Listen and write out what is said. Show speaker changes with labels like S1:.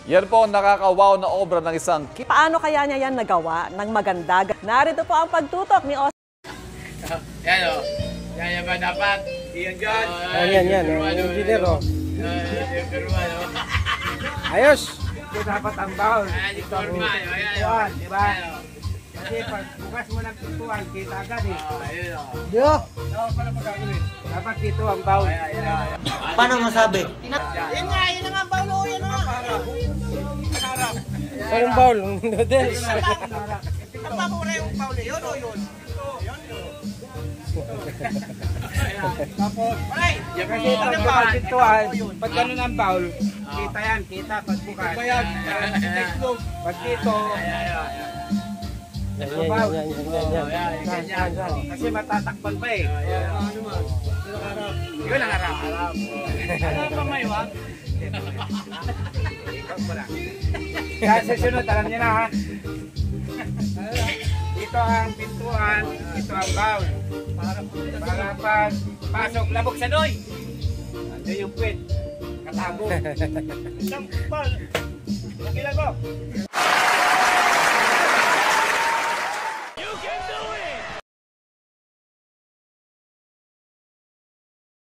S1: Yan po ang nakakawaw na obra ng isang
S2: Paano kaya niya yan nagawa ng maganda? Narito po ang pagtutok ni Oscar.
S3: Yan o. Yan ba dapat? Yan dyan.
S4: Yan. Engineer o. Ayos. Ito dapat ang baon.
S3: Ayan yung forma. Ayan.
S4: Diba? Kasi pag bukas mo ng pintuan, kita agad eh.
S3: Ayun o.
S4: Diyo. Dapat dito ang baon.
S5: Paano masabi?
S3: Yan nga, yun nga ang baulo. Yan o.
S4: Saan yung baon? Noodles.
S3: Ang pamura yung baulo. Yun o yun.
S4: Tapos,
S3: Ay!
S4: kasi ito ang baon pintuan. Pag ganun ang baon, kita yan. Kita pag bukas. Pag dito, kasi matatakpan pa eh.
S3: Yun ang harap. Ano pa may wag?
S4: Kaya sa sunod, alam niyo na ha. Ito ang pintuan, ito ang baon. Para pag pasok, labog sa doy. Andun yung puwet. Katago. Isang bal. Ilan mo?